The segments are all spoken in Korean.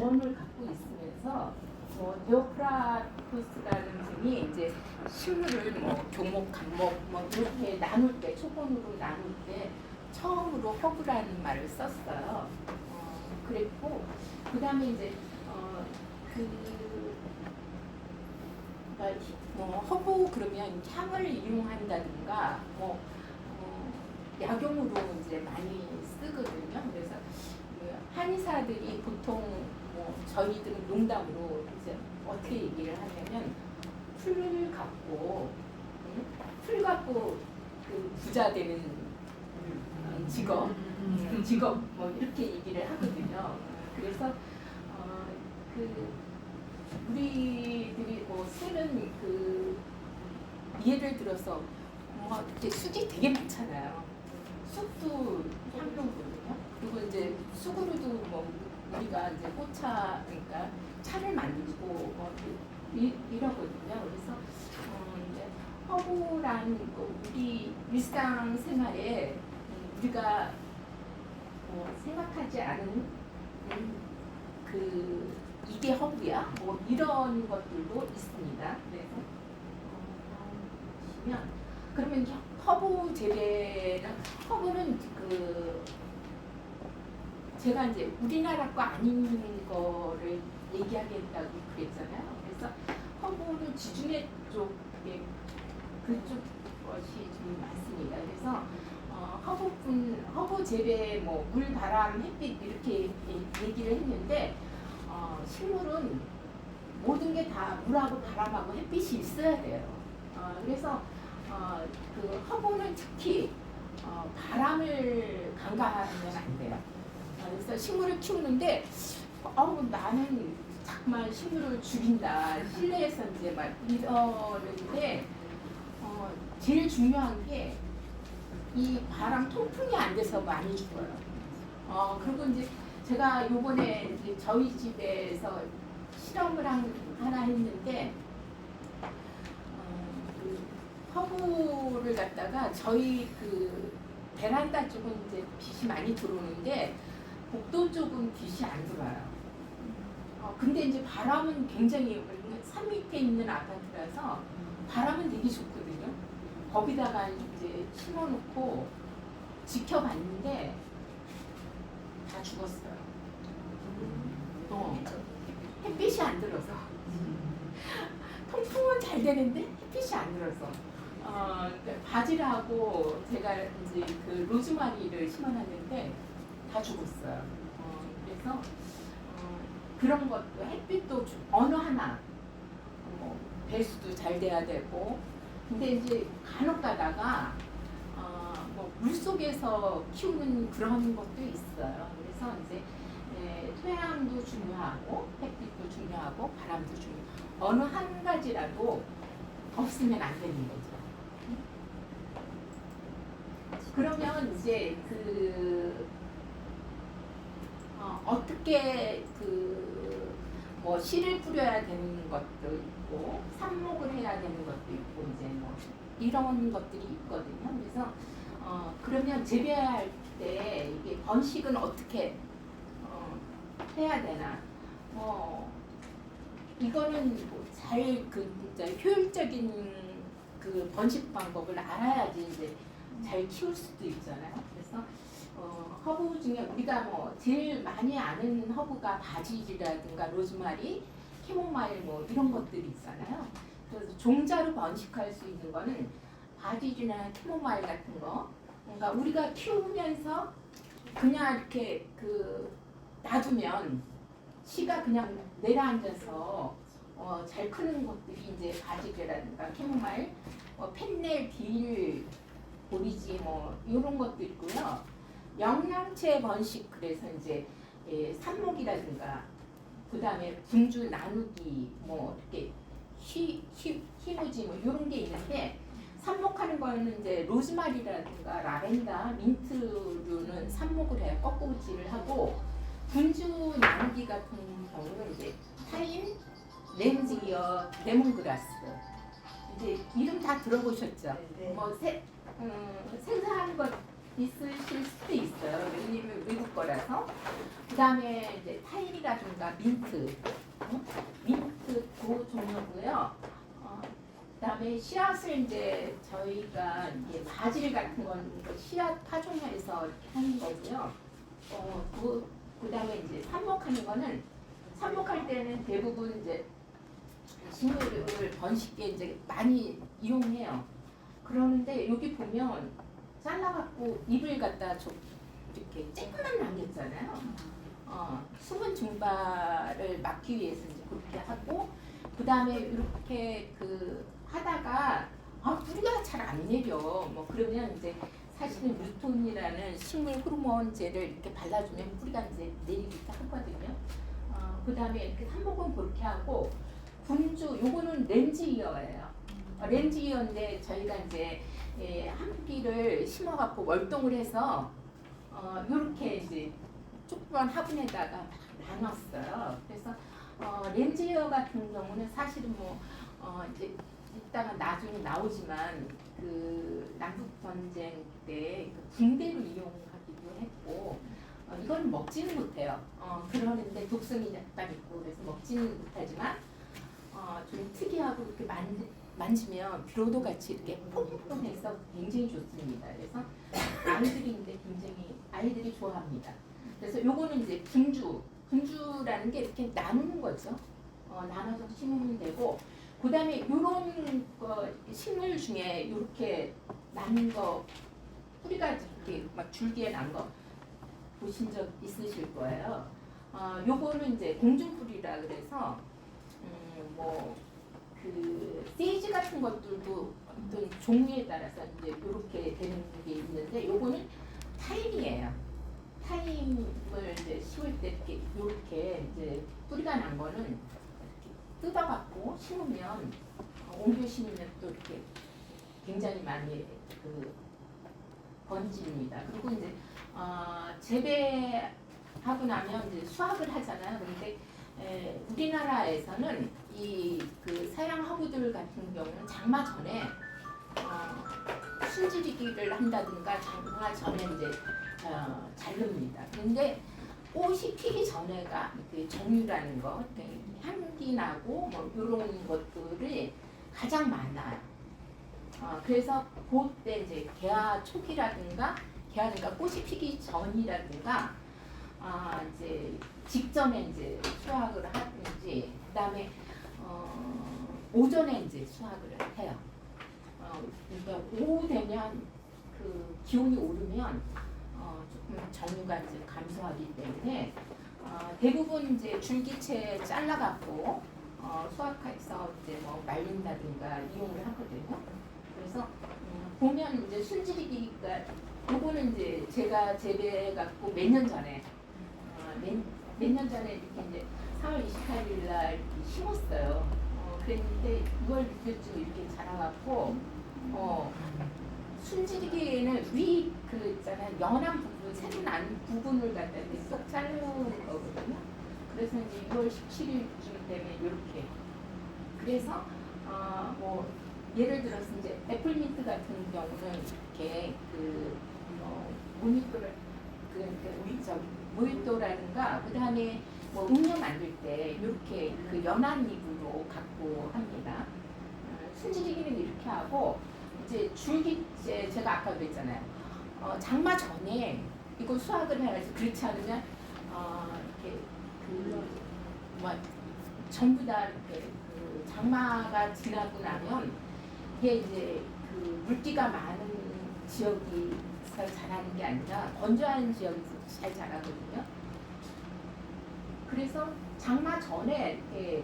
원을 갖고 있으면서 데오크라투스라는 분이 이제 식물을 교목, 간목 이렇게 나눌 때 초본으로 나눌 때 처음으로 허브라는 말을 썼어요. 그랬고 그다음에 이제 허브 그러면 향을 이용한다든가 약용으로 이제 많이 쓰거든요. 그래서 한의사들이 보통 저희들은 농담으로 이제 어떻게 얘기를 하냐면 풀 갖고 그 부자 되는 직업 이렇게 얘기를 하거든요. 그래서 우리들이 쓰는 예를 들어서 이렇게 쑥이 되게 많잖아요. 쑥도 향료거든요. 그리고 이제 쑥으로도 우리가 이제 꽃차 그러니까 차를 만들고 이러거든요. 그래서 이제 허브란 우리 일상생활에 우리가 생각하지 않은 이게 허브야? 이런 것들도 있습니다. 그래서 보시면 그러면 허브 재배는 허브는 제가 이제 우리나라 거 아닌 거를 얘기하겠다고 그랬잖아요. 그래서 허브는 지중해 쪽에 그쪽 것이 좀 많습니다. 그래서 허브 재배 물, 바람, 햇빛 이렇게 얘기를 했는데 식물은 모든 게 다 물하고 바람하고 햇빛이 있어야 돼요. 그래서 허브는 특히 바람을 간과하면 안 돼요. 그래서 식물을 키우는데 나는 정말 식물을 죽인다. 실내에서 이제 막 이러는데 제일 중요한 게 이 바람 통풍이 안 돼서 많이 죽어요. 그리고 이제 제가 요번에 이제 저희 집에서 실험을 하나 했는데 허브를 갖다가 저희 베란다 쪽은 이제 빛이 많이 들어오는데 복도 쪽은 빛이 안 들어와요. 근데 이제 바람은 굉장히 산 밑에 있는 아파트라서 바람은 되게 좋거든요. 거기다가 이제 심어놓고 지켜봤는데 다 죽었어요. 햇빛이 안 들어서. 통풍은 잘 되는데 햇빛이 안 들어서. 바질하고 제가 이제 로즈마리를 심어놨는데 다 죽었어요. 그래서 그런 것도 햇빛도 어느 하나 배수도 잘 돼야 되고. 근데 이제 간혹 가다가 물 속에서 키우는 그런 것도 있어요. 그래서 이제 토양도 중요하고 햇빛도 중요하고 바람도 중요하고 어느 한 가지라도 없으면 안 되는 거죠. 그러면 이제 어떻게 씨를 뿌려야 되는 것도 있고 삽목을 해야 되는 것도 있고 이제 이런 것들이 있거든요. 그래서 그러면 재배할 때 이게 번식은 어떻게 해야 되나? 이거는 잘 진짜 효율적인 번식 방법을 알아야지 이제 잘 키울 수도 있잖아요. 그래서 허브 중에 우리가 제일 많이 아는 허브가 바질이라든가 로즈마리, 캐모마일 이런 것들이 있잖아요. 그래서 종자로 번식할 수 있는 거는 바질이나 캐모마일 같은 거. 그러니까 우리가 키우면서 그냥 이렇게 놔두면 씨가 그냥 내려앉아서 잘 크는 것들이 이제 바질이라든가 캐모마일, 펜넬, 딜, 보리지 이런 것도 있고요. 영양체 번식 그래서 이제 삽목이라든가 그다음에 분주 나누기 이렇게 희무지 이런 게 있는데 삽목하는 거는 이제 로즈마리라든가 라벤더, 민트류는 삽목을 해요. 꺾우지를 하고 분주 나누기 같은 경우는 이제 타임, 렌즈기어, 레몬그라스 이제 이름 다 들어보셨죠? 네. 생산하는 것 있으실 수도 있어요. 왜냐면 외국 거라서. 그 다음에 이제 타일이라든가 민트, 민트 그 종류고요. 그 다음에 씨앗을 이제 저희가 이제 바질 같은 건 씨앗 파종해서 이렇게 하는 거고요. 그 다음에 이제 삽목하는 거는 삽목할 때는 대부분 이제 식물을 번식에 이제 많이 이용해요. 그러는데 여기 보면 잘라갖고 잎을 갖다 좀 이렇게 조금만 남겼잖아요. 수분 증발을 막기 위해서 이제 그렇게 하고, 그 다음에 이렇게 하다가 뿌리가 잘 안 내려. 뭐 그러면 이제 사실은 뉴톤이라는 식물 호르몬제를 이렇게 발라주면 뿌리가 이제 내리기도 하거든요. 그 다음에 이렇게 삽목은 그렇게 하고, 분주 요거는 렌즈이어예요. 렌즈이어인데 저희가 이제 한 포기를 심어갖고 월동을 해서 요렇게 이제 조그만 화분에다가 나눴어요. 그래서 렌즈이어 같은 경우는 사실은 뭐 이제 이따가 나중에 나오지만 그 남북 전쟁 때 붕대로 이용하기도 했고, 이건 먹지는 못해요. 그러는데 독성이 약간 있고 그래서 먹지는 못하지만 좀 특이하고 이렇게 만지면 비로도 같이 이렇게 퐁퐁해서 굉장히 좋습니다. 그래서 아이들이 좋아합니다. 그래서 요거는 이제 분주라는 게 이렇게 나누는 거죠. 나눠서 심으면 되고, 그 다음에 요런 식물 중에 이렇게 나는 거 뿌리가 이렇게 막 줄기에 난 거 보신 적 있으실 거예요. 요거는 이제 공중뿌리라 그래서 세이지 같은 것들도 어떤 종류에 따라서 이제 이렇게 되는 게 있는데, 요거는 타임이에요. 타임을 이제 심을 때 이렇게 이제 뿌리가 난 거는 이렇게 뜯어갖고 심으면 옮겨 심으면 또 이렇게 굉장히 많이 번집니다. 그리고 이제 재배하고 나면 이제 수확을 하잖아요. 그런데 우리나라에서는 이 서양 허브들 같은 경우는 장마 전에 순지리기를 한다든가 장마 전에 이제 자릅니다. 근데 꽃이 피기 전에가 정유라는 거, 향기 나고 뭐 이런 것들이 가장 많아요. 그래서 그때 이제 개화 초기라든가 꽃이 피기 전이라든가 이제 직전에 이제 수확을 하든지, 그다음에 오전에 이제 수확을 해요. 그러니까 오후 되면 기온이 오르면 조금 정유가 이제 감소하기 때문에 대부분 이제 줄기채 잘라갖고 수확해서 이제 뭐 말린다든가 이용을 하거든요. 그래서 보면 이제 순지리기가 요거는 이제 제가 재배해갖고 몇 년 전에 몇 년 전에 이렇게 이제 4월 28일 날 이렇게 심었어요. 그랬는데 6월 6일쯤 이렇게 자라갖고 순지리기에는 위 있잖아요. 연한 부분, 새로 난 부분을 갖다 이렇게 쏙 자르는 거거든요. 그래서 이제 6월 17일쯤 되면 이렇게. 그래서 뭐 예를 들어서 이제 애플민트 같은 경우는 이렇게 모히또라든가 그다음에 뭐 음료 만들 때 이렇게 연한 잎으로 갖고 합니다. 순지리기는 이렇게 하고, 이제 줄기째 제가 아까 그랬잖아요. 장마 전에 이거 수확을 해야지. 그렇지 않으면 이렇게 뭐 전부 다 이렇게 장마가 지나고 나면 이게 이제 물기가 많은 지역에서 자라는 게 아니라 건조한 지역에서 잘 자라거든요. 그래서 장마 전에 이렇게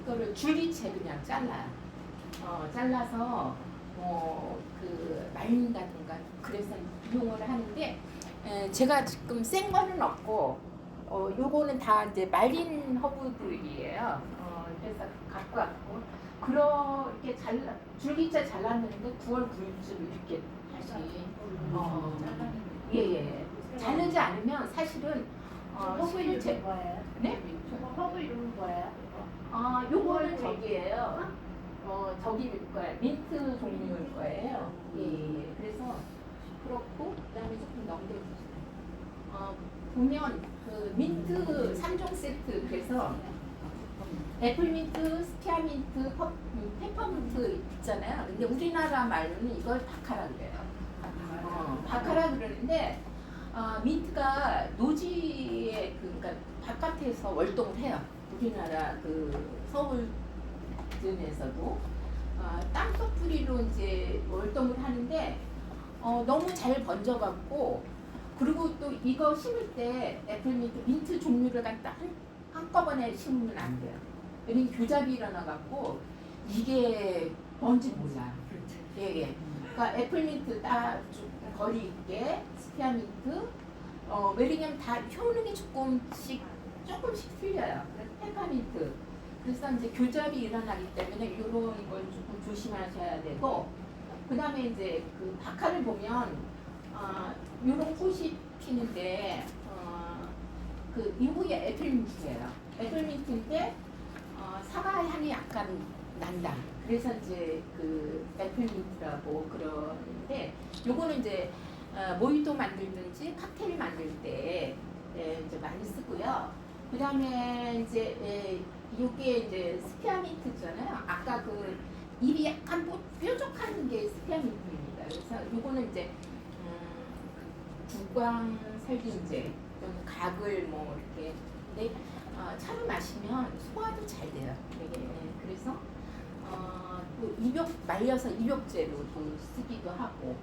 이거를 줄기채 그냥 잘라요. 잘라서 말린다든가 그래서 이용을 하는데, 제가 지금 센 거는 없고 요거는 다 이제 말린 허브들이에요. 그래서 갖고 왔고, 그렇게 줄기채 잘랐는데 9월 9일쯤 이렇게 다시 예예 자르지 않으면 사실은 허브 이름이 뭐예요? 네? 저거 허브 이름은 뭐예요? 요거는 저기예요. 저기일 거예요. 민트 종류일 거예요. 예. 그래서 그렇고 그다음에 조금 넘겨주세요. 보면 그 민트 3종 세트 그래서 애플민트, 스피아민트, 페퍼민트 있잖아요. 근데 우리나라 말로는 이걸 바카라 그래요. 바카라 그러는데 민트가 노지에 그러니까 바깥에서 월동을 해요. 우리나라 그 서울 쯤에서도 땅속 뿌리로 이제 월동을 하는데 너무 잘 번져갖고 그리고 또 이거 심을 때 애플민트 민트 종류를 갖다 한꺼번에 심으면 안 돼요. 왜냐면 교잡이 일어나갖고 이게 뭔지 몰라. 예. 그러니까 애플민트 딱 거리 있게 스피아민트 왜냐면 다 효능이 조금씩 틀려요. 페퍼민트. 그래서 이제 교잡이 일어나기 때문에 이런 걸 조금 조심하셔야 되고 그 다음에 이제 그 박하를 보면 이런 꽃이 피는데 그 이후에 애플민트예요. 애플민트인데 사과 향이 약간 난다. 그래서 이제 그 애플민트라고 그러는데 요거는 이제 모히또 만들든지 칵테일 만들 때 이제 많이 쓰고요. 그 다음에 이제 요게 이제 스피아민트잖아요. 아까 그 입이 약간 뾰족한 게 스피아민트입니다. 그래서 요거는 이제 구강 살균제 또는 가글 뭐 이렇게 근데 차를 마시면 소화도 잘 돼요. 되게 그래서 또 말려서 입욕제로도 쓰기도 하고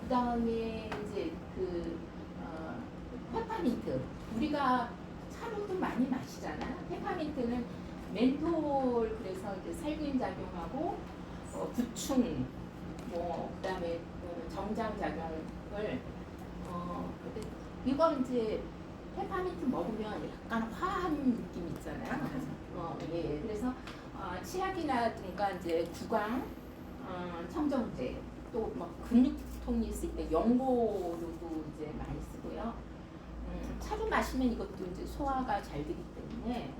그 다음에 이제 그 페퍼민트 우리가 차로도 많이 마시잖아요. 페퍼민트는 멘톨 그래서 이제 살균 작용하고 부충 뭐 그다음에 정장 작용을 이건 이제 페퍼민트 먹으면 약간 화한 느낌 있잖아요. 예. 그래서 치약이라든가 이제 구강 청정제 또 막 근육통이 있을 때 연고로도 이제 많이 쓰고요. 차로 마시면 이것도 이제 소화가 잘 되기 때문에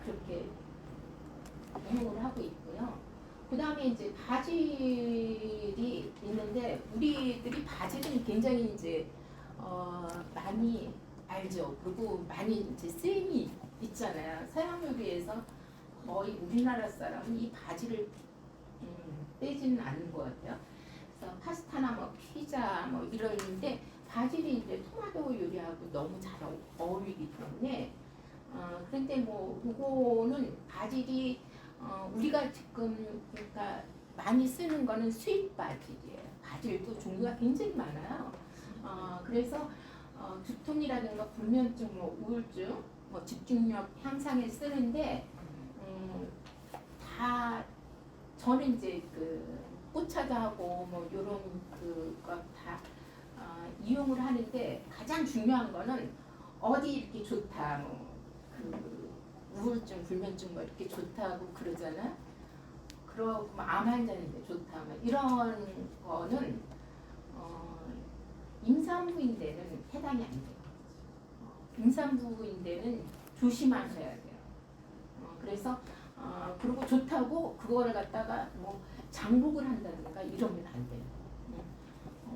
그렇게 이용을 하고 있고요. 그 다음에 이제 바질이 있는데 우리들이 바질은 굉장히 이제 많이 알죠. 그리고 많이 이제 쓰임이 있잖아요. 서양 요리에서 거의 우리나라 사람은 이 바질을 빼지는 않는 것 같아요. 그래서 파스타나 뭐 피자 뭐 이러는데 바질이 이제 토마토 요리하고 너무 잘 어울리기 때문에 그런데 뭐 이거는 바질이 우리가 지금 그러니까 많이 쓰는 거는 스윗 바질이에요. 바질도 종류가 굉장히 많아요. 그래서 두통이라든가 불면증, 뭐 우울증, 뭐 집중력 향상에 쓰는데 다 저는 이제 그 꽃차도 하고 뭐 이런 그거 다 이용을 하는데 가장 중요한 거는 어디 이렇게 좋다, 뭐 그 우울증, 불면증 뭐 이렇게 좋다고 그러잖아. 그러고 뭐 암 환자인데 좋다, 뭐 이런 거는 임산부인데는 해당이 안 돼요. 임산부인데는 조심하셔야 돼요. 그래서 그리고 좋다고 그거를 갖다가 뭐 장복을 한다든가 이러면 안 돼요.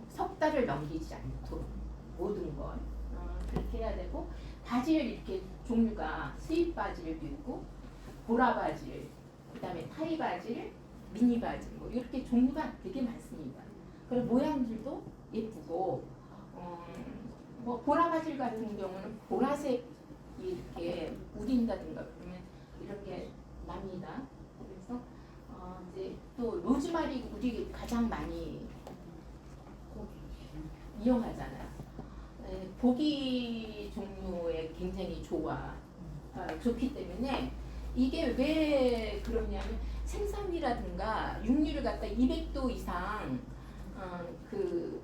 석 달을 넘기지 않도록 모든 걸 그렇게 해야 되고 바질 이렇게 종류가 스윗 바질도 있고 보라 바질, 그다음에 타이 바질, 미니 바질 뭐 이렇게 종류가 되게 많습니다. 그리고 모양들도 예쁘고 뭐 보라 바질 같은 경우는 보라색이 이렇게 우린다든가 그러면 이런 게 납니다. 그래서 이제 또 로즈마리 우리 가장 많이 이용하잖아요. 고기 종류에 굉장히 좋기 때문에 이게 왜 그러냐면 생선이라든가 육류를 갖다 200도 이상 그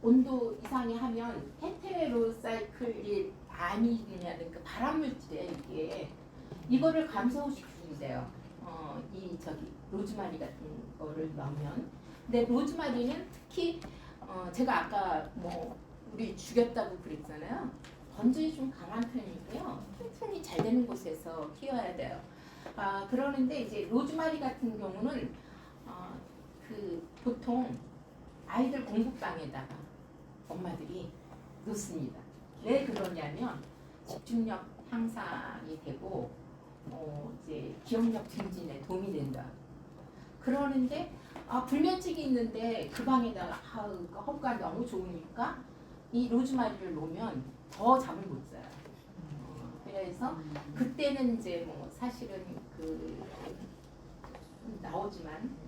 온도 이상이 하면 헤테로사이클 아민이라든가 발암물질이에요. 이게 이거를 감소시키는데요. 이 로즈마리 같은 거를 넣으면 근데 로즈마리는 특히 제가 아까 뭐 우리 죽였다고 그랬잖아요. 건조에 좀 강한 편이고요. 통풍이 잘 되는 곳에서 키워야 돼요. 그러는데 이제 로즈마리 같은 경우는 그 보통 아이들 공부방에다가 엄마들이 놓습니다. 왜 그러냐면 집중력 향상이 되고 이제 기억력 증진에 도움이 된다. 그러는데 불면증이 있는데 그 방에다가 그 허브가 너무 좋으니까 이 로즈마리를 놓으면 더 잠을 못 자요. 그래서 그때는 이제 뭐 사실은 나오지만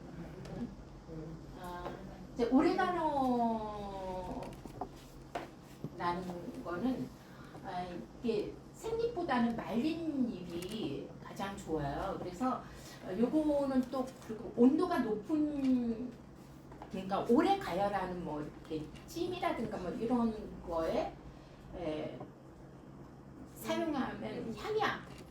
이제 오레가노라는 거는 이게 생잎보다는 말린 잎이 가장 좋아요. 그래서 요거는 또 그리고 온도가 높은 그러니까 오래 가열하는 뭐 이렇게 찜이라든가 뭐 이런 거에 사용하면 향이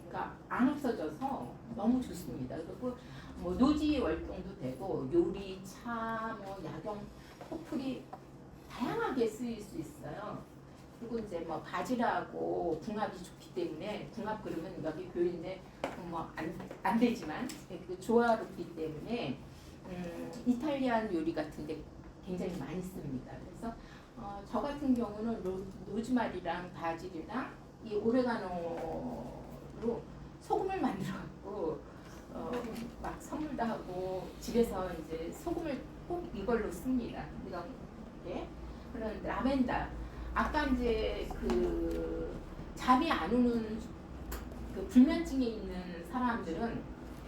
그러니까 안 없어져서 너무 좋습니다. 그리고 뭐 노지 월동도 되고 요리, 차, 뭐 야경, 포풀이 다양하게 쓰일 수 있어요. 그리고 이제 뭐 바지락하고 궁합이 좋기 때문에 궁합 그러면 여기 교인에 뭐 안 되지만 조화롭기 때문에 이탈리안 요리 같은데 굉장히 많이 씁니다. 그래서 저 같은 경우는 로즈마리랑 바질이랑 이 오레가노로 소금을 만들어갖고 막 선물도 하고 집에서 이제 소금을 꼭 이걸로 씁니다. 이런 게 그런 라벤더. 아까 이제 잠이 안 오는 불면증에 있는 사람들은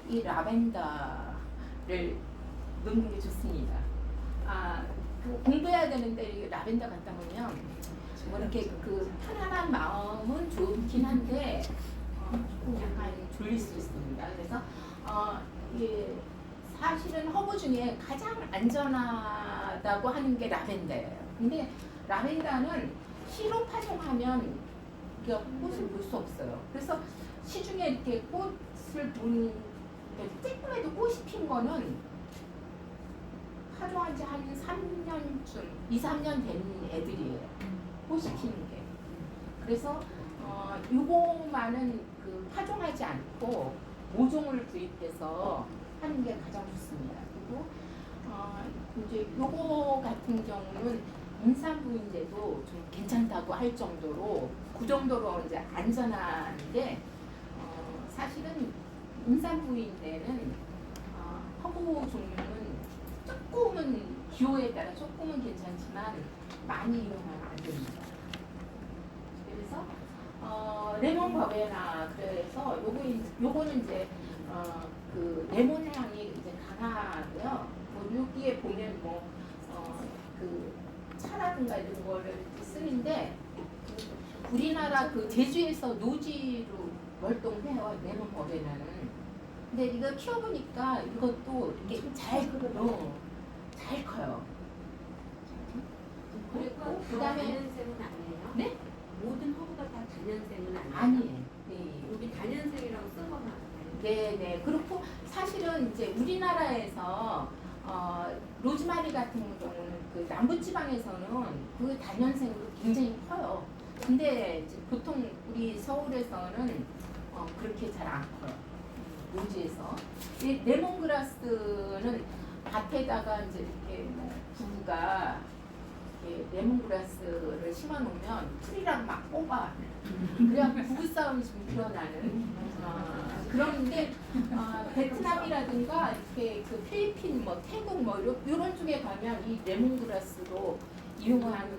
이 라벤더를 넣는 게 좋습니다. 공부해야 되는데 이 라벤더 갖다 보면 뭐 이렇게 편안한 마음은 좋긴 한데 조금 약간 졸릴 수 있습니다. 그래서 사실은 허브 중에 가장 안전하다고 하는 게 라벤더예요. 근데 라벤더는 시로 파종하면 우리가 꽃을 볼 수 없어요. 그래서 시중에 이렇게 꽃을 본 조금에도 꽃이 핀 거는 파종한 지 한 3년쯤, 2, 3년 된 애들이에요. 꽃이 피는 게. 그래서 요거만은 파종하지 않고 모종을 구입해서 하는 게 가장 좋습니다. 그리고 이제 요거 같은 경우는 임산부인데도 좀 괜찮다고 할 정도로 그 정도로 이제 안전한데 사실은 임산부인데는 허브 종류는 조금은 기호에 따라 조금은 괜찮지만 많이 이용하면 안 됩니다. 그래서 레몬 버베나 그래서 요거는 이제 레몬 향이 이제 강하고요. 뭐 여기에 보면 차라든가 이런 거를 쓰는데 우리나라 제주에서 노지로 월동해요. 레몬 버베나는. 근데 이거 키워보니까 이것도 이게 잘 커요. 그리고 그다음에 단연생은 아니에요? 네? 모든 허브가 다 단연생은 아니에요? 아니에요. 네. 여기 단연생이라고 쓴 것만 알아요. 네. 그렇고 사실은 이제 우리나라에서 로즈마리 같은 경우는 남부지방에서는 단연생으로 굉장히 커요. 근데 이제 보통 우리 서울에서는 그렇게 잘 안 커요. 노지에서. 이 레몬그라스는 밭에다가 이제 이렇게 부부가 레몬그라스를 심어놓으면 풀이랑 막 뽑아. 그래야 부부싸움이 좀 일어나는 그런데 베트남이라든가 이렇게 필리핀, 태국 이런 쪽에 가면 이 레몬그라스로 이용한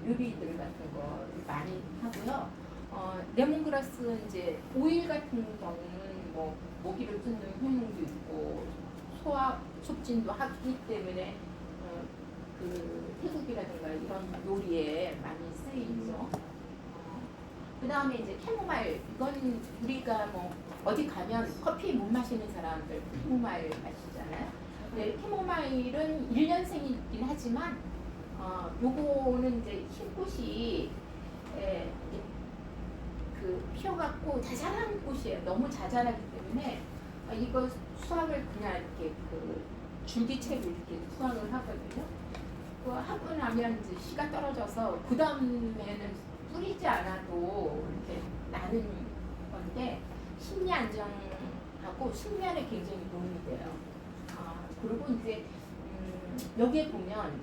요리들 같은 거 많이 하고요. 레몬그라스 이제 오일 같은 경우는 모기를 쫓는 효능도 있고 소화 촉진도 하기 때문에 태국이라든가 이런 요리에 많이 쓰이죠. 그 다음에 이제 캐모마일, 이건 우리가 어디 가면 커피 못 마시는 사람들 캐모마일 마시잖아요. 근데 캐모마일은 1년생이긴 하지만 요거는 이제 흰꽃이 피어갖고 자잘한 꽃이에요. 너무 자잘하기 때문에 이거 수확을 그냥 이렇게 줄기채로 이렇게 수확을 하거든요. 하고 나면 이제 씨가 떨어져서 그 다음에는 뿌리지 않아도 이렇게 나는 건데 심리 안정하고 숙면에 굉장히 도움이 돼요. 그리고 이제 여기에 보면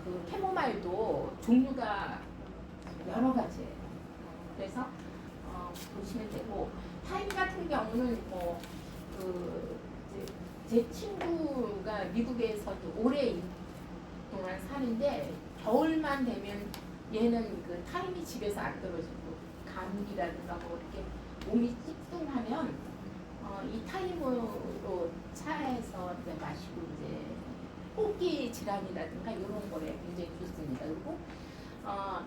그 캐모마일도 종류가 여러 가지예요. 그래서 보시면 되고 타임 같은 경우는 제 친구가 미국에서도 오래 동안 사는데 겨울만 되면 얘는 그 타임이 집에서 안 떨어지고 감기라든가 뭐 이렇게 몸이 찌뚱하면 이 타임으로 차에서 이제 마시고 이제 호흡기 질환이라든가 이런 거에 굉장히 좋습니다. 그리고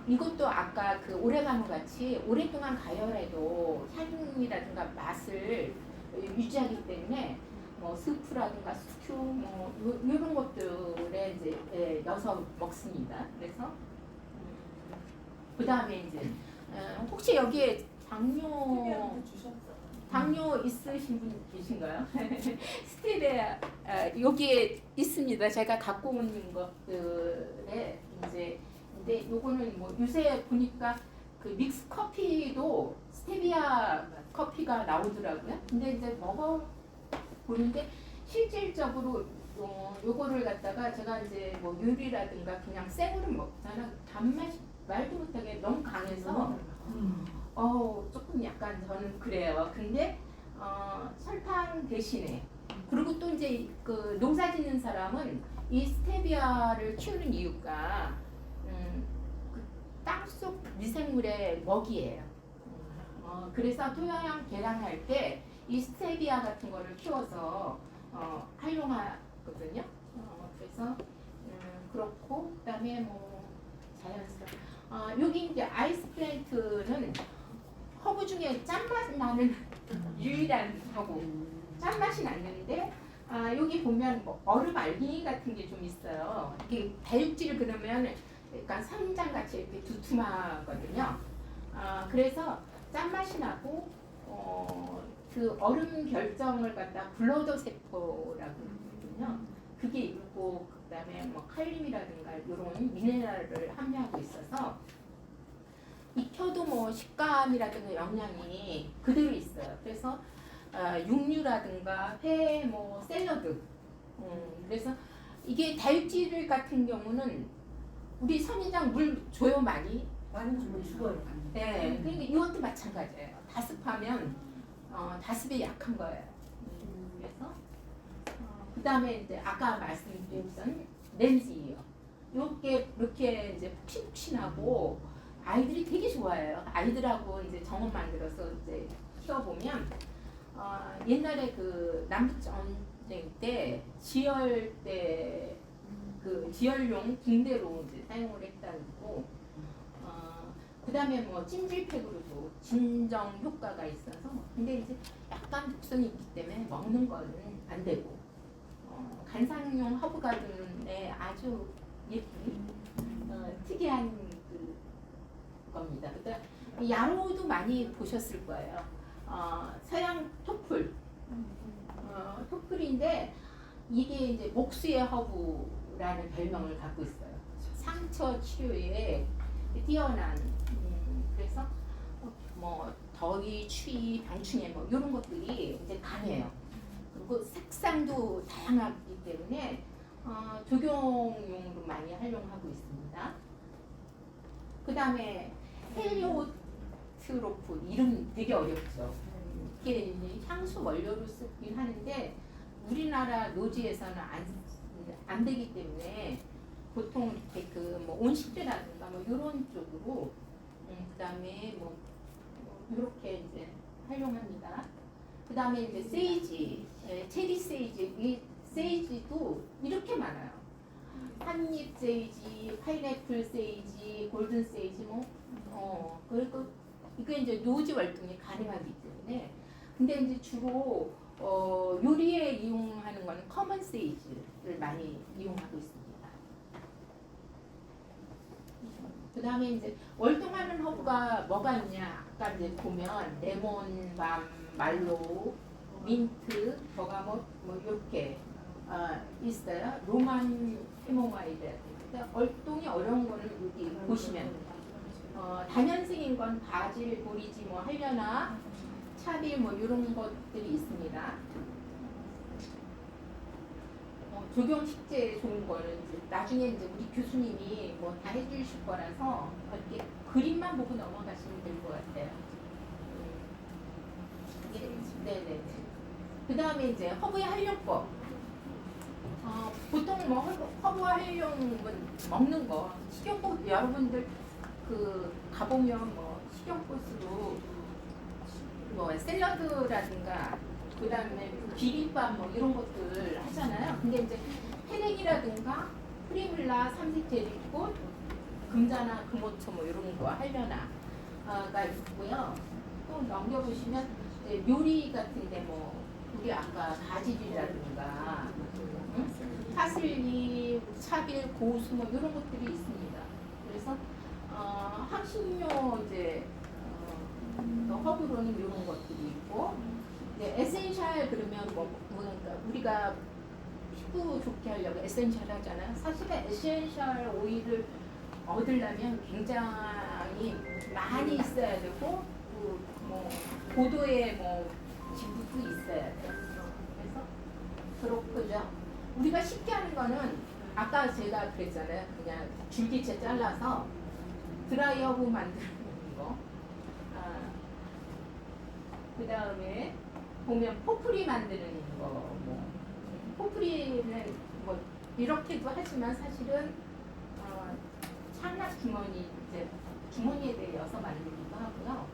이것도 아까 그 오레가노 같이 오랫동안 가열해도 향이라든가 맛을 유지하기 때문에 뭐 스프라든가 스튜 뭐 이런 것들에 이제 넣어서 먹습니다. 그래서 그 다음에 이제 혹시 여기에 당뇨 있으신 분 계신가요? 스테비아 여기에 있습니다. 제가 갖고 온 것들에 이제 근데 요거는 뭐 요새 보니까 그 믹스 커피도 스테비아 커피가 나오더라고요. 근데 이제 먹어 보는데 실질적으로 요거를 갖다가 제가 이제 뭐 요리라든가 그냥 생으로 먹잖아. 단맛이 말도 못하게 너무 강해서 조금 약간 저는 그래요. 근데 설탕 대신에 그리고 또 이제 그 농사 짓는 사람은 이 스테비아를 키우는 이유가 그 땅속 미생물의 먹이에요. 그래서 토양 개량할 때 이 스테비아 같은 거를 키워서 활용하거든요. 그래서 그렇고 그다음에 뭐 자연스러운 여기 이제 아이스 플랜트는 허브 중에 짠맛 나는 유일한 허브. 짠맛이 나는데 여기 보면 뭐 얼음 알갱이 같은 게 좀 있어요. 이게 다육질 그러면 약간 선장 같이 이렇게 두툼하거든요. 그래서 짠맛이 나고 그 얼음 결정을 갖다 블러드 세포라고 하거든요. 그게 있고 그다음에 뭐 칼륨이라든가 이런 미네랄을 함유하고 있어서 익혀도 뭐 식감이라든가 영양이 그대로 있어요. 그래서 육류라든가 회, 뭐 샐러드. 그래서 이게 다육질 같은 경우는 우리 선인장 물 줘요 많이. 많이 주면 죽어요. 네, 그러니까 이것도 마찬가지예요. 다습하면 다습에 약한 거예요. 그래서 그 다음에 이제 아까 말씀드렸던 렌즈예요. 이렇게 이제 푹신푹신하고 아이들이 되게 좋아해요. 아이들하고 이제 정원 만들어서 이제 키워보면 옛날에 그 남북 전쟁 때 지열 때 그 지열용 붕대로 이제 사용을 했다고. 그 다음에 뭐 찜질팩으로도 진정 효과가 있어서 근데 이제 약간 독성이 있기 때문에 먹는 거는 안 되고 간상용 허브 가든에 아주 예쁜 특이한 그 겁니다. 그러니까 야로도 많이 보셨을 거예요. 서양 토플 토플인데 이게 이제 목수의 허브라는 별명을 갖고 있어요. 상처 치료에 뛰어난 그래서 뭐 더위, 추위, 병충해 뭐 이런 것들이 이제 강해요. 그리고 색상도 다양하기 때문에 조경용으로 많이 활용하고 있습니다. 그 다음에 헬리오트로프 이름 되게 어렵죠. 이게 이제 향수 원료로 쓰긴 하는데 우리나라 노지에서는 안 되기 때문에 보통 이렇게 그뭐 온실제라든가 뭐 이런 쪽으로 그다음에 뭐 이렇게 이제 활용합니다. 그다음에 이제 세이지, 체리 세이지, 이 세이지도 이렇게 많아요. 한잎 세이지, 파인애플 세이지, 골든 세이지 그리고 이게 이제 노지 활동이 가능하기 때문에 근데 이제 주로 요리에 이용하는 건 커먼 세이지를 많이 이용하고 있습니다. 그 다음에 이제 월동하는 허브가 뭐가 있냐 아까 이제 보면 레몬, 말로, 민트, 버가못 뭐 이렇게 있어요. 로만 캐모마일. 그러니까 월동이 어려운 거는 여기 보시면 단연생인 건 바질, 보리지, 뭐 할려나, 차비 뭐 이런 것들이 있습니다. 조경식재 좋은 거는 이제 나중에 이제 우리 교수님이 뭐 다 해주실 거라서 이렇게 그림만 보고 넘어가시면 될 것 같아요. 네네. 그 다음에 이제 허브의 활용법. 보통 뭐 허브 활용은 먹는 거. 식용꽃 여러분들 그 가보면 뭐 식용꽃으로 뭐 샐러드라든가 그 다음에 비빔밥 뭐 이런 것들 하잖아요. 근데 이제 페렉이라든가 프리뮬라 삼색제리꽃, 금자나 금오초 뭐 이런 거 하려나가 있고요. 또 넘겨보시면 이제 요리 같은데 뭐 우리 아까 가지리라든가 파슬리, 차빌, 고수 뭐 이런 것들이 있습니다. 그래서 향신료 이제 허브로는 이런 것들이 있고, 에센셜 그러면 그러니까 우리가 피부 좋게 하려고 에센셜 하잖아요. 사실은 에센셜 오일을 얻으려면 굉장히 많이 있어야 되고, 뭐 고도의 뭐 지구도 있어야 돼요. 그래서 그렇고요. 우리가 쉽게 하는 거는 아까 제가 그랬잖아요. 그냥 줄기채 잘라서 드라이 허브 만드는 거. 그 다음에 보면 포프리 만드는 거. 뭐 포프리는 뭐 이렇게도 하지만 사실은 창납 주머니 이제 주머니에 대해서 만들기도 하고요.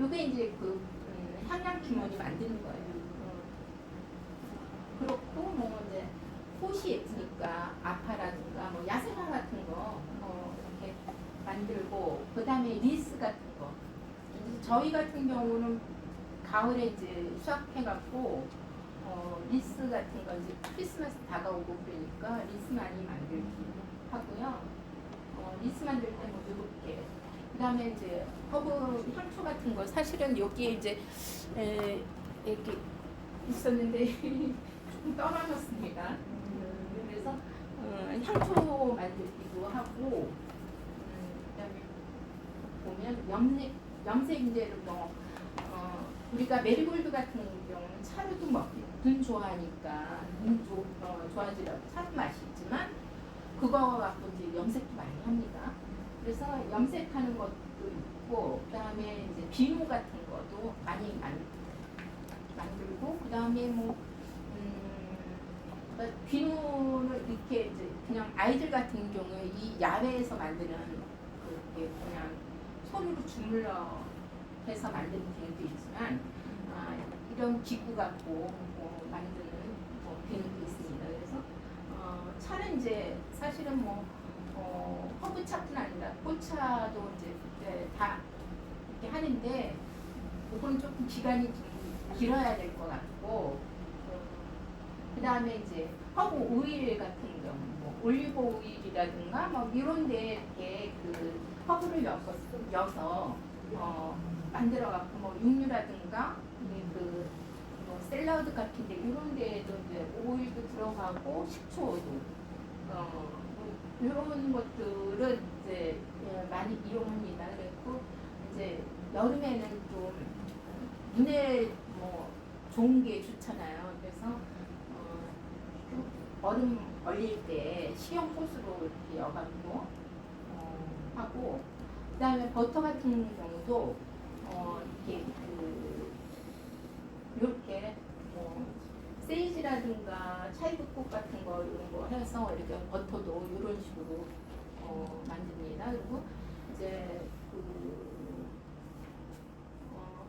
요게 이제 그 향락 주머니 만드는 거예요. 그렇고 뭐 이제 꽃이 예쁘니까 아파라든가 뭐 야생화 같은 거 이렇게 만들고, 그 다음에 리스 같은 거. 저희 같은 경우는 가을에 이제 수확해갖고 리스 같은 거 이제 크리스마스 다가오고 그러니까 리스 많이 만들기 하고요. 리스 만들 때 뭐 이렇게. 그 다음에 이제 허브 향초 같은 거 사실은 여기에 이제 이렇게 있었는데 조금 떨어졌습니다. 그래서 향초 만들기도 하고, 그다음에 보면 염색제로 뭐 우리가 메리골드 같은 경우는 차로도 눈 좋아하니까 좋아지라고 차로 맛이 있지만 그거 갖고 이제 염색도 많이 합니다. 그래서 염색하는 것도 있고, 그다음에 이제 비누 같은 것도 많이 만들고, 그다음에 뭐 비누는 이렇게 이제 그냥 아이들 같은 경우에 이 야외에서 만드는 그렇게 그냥 손으로 주물러 해서 만드는 비누도 있지만 이런 기구 갖고 만드는 비누도 있습니다. 그래서 차는 이제 사실은 뭐 허브차뿐 아니라 꽃차도 이제 다 이렇게 하는데 이건 조금 기간이 좀 길어야 될 것 같고, 그 다음에 이제 허브 오일 같은 경우 뭐 올리브 오일이라든가 뭐 이런데 이렇게 그 허브를 엮어서 만들어갖고 뭐 육류라든가 뭐 샐러드 같은데 이런 데에도 이제 오일도 들어가고 식초도 이런 것들은 이제 많이 이용합니다. 그리고 이제 여름에는 좀 눈에 뭐 좋은 게 좋잖아요. 그래서 얼음 얼릴 때 식용꽃으로 이렇게 여갖고 하고, 그다음에 버터 같은 경우도 이렇게 뭐 세이지라든가 차이브꽃 같은 거 이런 거 해서 이렇게 버터도 이런 식으로 만듭니다. 그리고 이제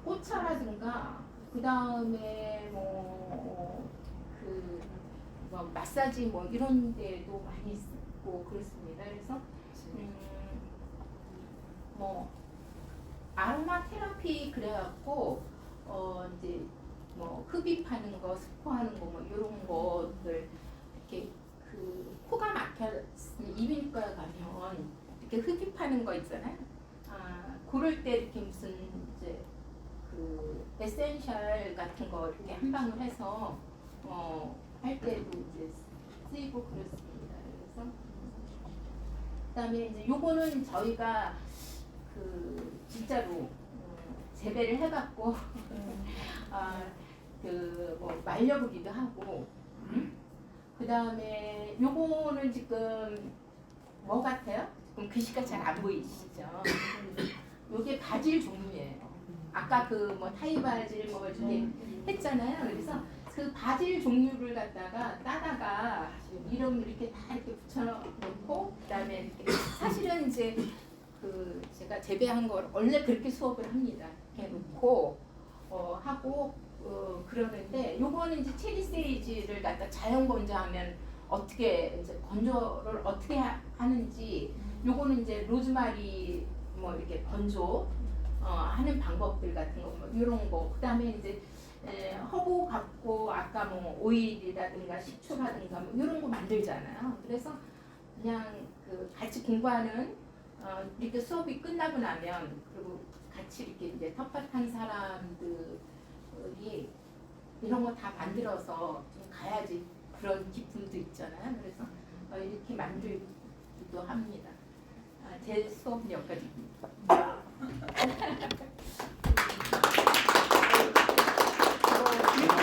꽃차라든가 그 다음에 뭐 마사지 뭐 이런 데도 많이 쓰고 그렇습니다. 그래서 뭐 아로마 테라피 그래갖고 이제 뭐 흡입하는 거, 스포하는 거 뭐 이런 것들 이렇게 그 코가 막혔으면 이비인후과 가면 이렇게 흡입하는 거 있잖아요. 그럴 때 이렇게 무슨 이제 그 에센셜 같은 거 이렇게 한 방울 해서 할 때도 이제 쓰이고 그렇습니다. 그래서 그다음에 이제 요거는 저희가 그 진짜로 재배를 해갖고 그 뭐 말려보기도 하고 그다음에 요거는 지금 뭐 같아요? 지금 글씨가 잘 안 보이시죠? 요게 바질 종류예요. 아까 그 뭐 타이 바질 뭐 이렇게 했잖아요. 그래서 그 바질 종류를 갖다가 따다가 이름 이렇게 다 이렇게 붙여놓고 그다음에 이렇게 사실은 이제 그 제가 재배한 걸 원래 그렇게 수업을 합니다. 이렇게 놓고 하고 그러는데 요거는 이제 체리 세이지를 갖다 자연 건조하면 어떻게 이제 건조를 어떻게 하는지 요거는 이제 로즈마리 뭐 이렇게 건조 하는 방법들 같은 거 뭐 이런 거 그다음에 이제 허브 갖고 아까 뭐 오일이라든가 식초라든가 뭐 이런 거 만들잖아요. 그래서 그냥 그 같이 공부하는 이렇게 수업이 끝나고 나면 그리고 같이 이렇게 이제 텃밭한 사람들이 이런 거 다 만들어서 좀 가야지 그런 기쁨도 있잖아요. 그래서 이렇게 만들기도 합니다. 제 수업은 여기까지입니다.